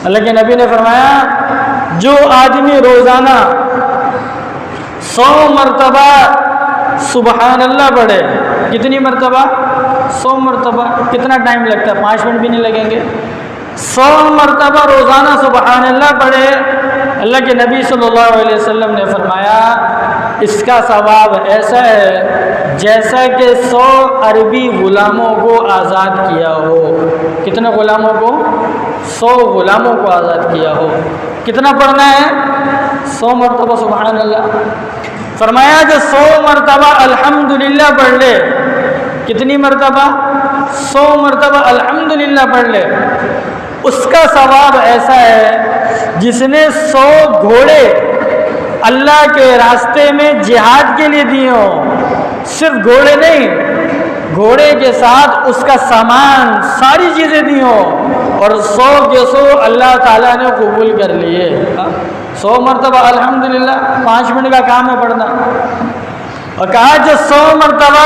اللہ کے نبی نے فرمایا جو آدمی روزانہ 100 مرتبہ سبحان اللہ پڑھے، کتنی مرتبہ؟ 100 مرتبہ۔ کتنا ٹائم لگتا ہے؟ 5 منٹ بھی نہیں لگیں گے۔ 100 مرتبہ روزانہ سبحان اللہ پڑھے، اللہ کے نبی صلی اللہ علیہ وسلم نے فرمایا اس کا ثواب ایسا ہے جیسا کہ 100 عربی غلاموں کو آزاد کیا ہو۔ کتنے غلاموں کو؟ 100 غلاموں کو آزاد کیا ہو۔ کتنا پڑھنا ہے؟ 100 مرتبہ سبحان اللہ۔ فرمایا جو 100 مرتبہ الحمدللہ پڑھ لے، کتنی مرتبہ؟ 100 مرتبہ الحمدللہ پڑھ لے، اس کا ثواب ایسا ہے جس نے 100 گھوڑے اللہ کے راستے میں جہاد کے لیے دیے ہوں۔ صرف گھوڑے نہیں، گھوڑے کے ساتھ اس کا سامان، ساری چیزیں دی ہوں، اور 100 کے 100 اللہ تعالیٰ نے قبول کر لیے۔ 100 مرتبہ الحمدللہ، 5 منٹ کا کام ہے پڑھنا۔ اور کہا جو 100 مرتبہ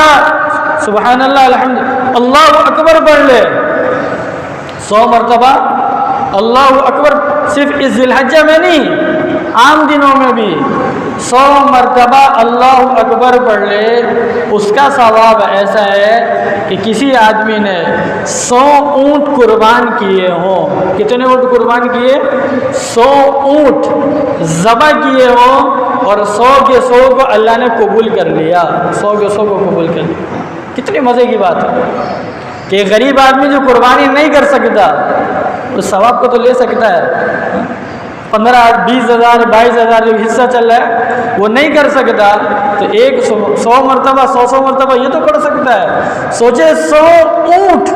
سبحان اللہ الحمد اللہ اکبر پڑھ لے، 100 مرتبہ اللہ اکبر، صرف اس ذی الحجہ میں نہیں، عام دنوں میں بھی 100 مرتبہ اللہ اکبر پڑھ لے، اس کا ثواب ایسا ہے کہ کسی آدمی نے 100 اونٹ قربان کیے ہوں۔ کتنے اونٹ قربان کیے؟ 100 اونٹ ذبح کیے ہوں، اور 100 کے 100 کو اللہ نے قبول کر لیا۔ 100 کے 100 کو قبول کر لیا۔ کتنی مزے کی بات ہے کہ غریب آدمی جو قربانی نہیں کر سکتا اس ثواب کو تو لے سکتا ہے۔ 15 20 ہزار 22 ہزار جو حصہ چل رہا ہے وہ نہیں کر سکتا، تو 100 مرتبہ 100 مرتبہ یہ تو پڑھ سکتا ہے۔ سوچے 100 اونٹ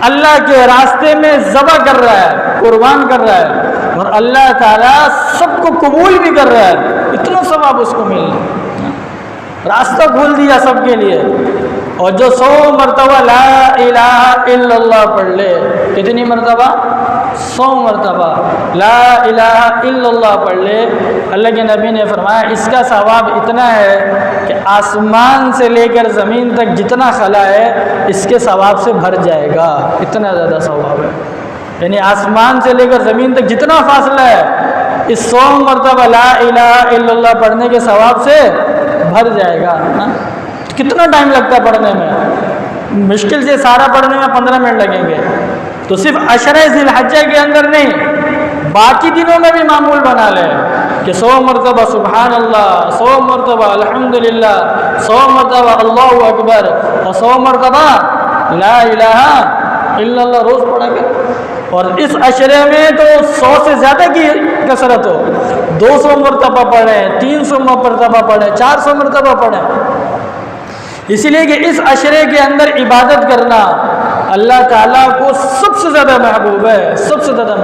اللہ کے راستے میں ذبح کر رہا ہے، قربان کر رہا ہے، اور اللہ تعالیٰ سب کو قبول بھی کر رہا ہے، اتنا ثواب اس کو مل رہا، راستہ کھول دیا سب کے لیے۔ اور جو 100 مرتبہ لا الہ الا اللہ پڑھ لے، کتنی مرتبہ؟ 100 مرتبہ لا الہ الا اللہ پڑھ لے، اللہ کے نبی نے فرمایا اس کا ثواب اتنا ہے کہ آسمان سے لے کر زمین تک جتنا خلا ہے اس کے ثواب سے بھر جائے گا، اتنا زیادہ ثواب ہے۔ یعنی آسمان سے لے کر زمین تک جتنا فاصلہ ہے اس 100 مرتبہ لا الہ الا اللہ پڑھنے کے ثواب سے بھر جائے گا۔ کتنا ٹائم لگتا ہے پڑھنے میں؟ مشکل سے سارا پڑھنے میں 15 منٹ لگیں گے۔ تو صرف عشرہ ذی الحجہ کے اندر نہیں، باقی دنوں میں بھی معمول بنا لیں کہ 100 مرتبہ سبحان اللہ، 100 مرتبہ الحمدللہ، 100 مرتبہ اللہ اکبر، اور 100 مرتبہ لا الہ الا اللہ روز پڑھا کر۔ اور اس عشرے میں تو 100 سے زیادہ کی کثرت ہو، 200 مرتبہ پڑھیں، 300 مرتبہ پڑھیں، 400 مرتبہ پڑھیں، اسی لیے کہ اس عشرے کے اندر عبادت کرنا اللہ تعالیٰ کو سب سے زیادہ محبوب ہے، سب سے زیادہ محبوب ہے۔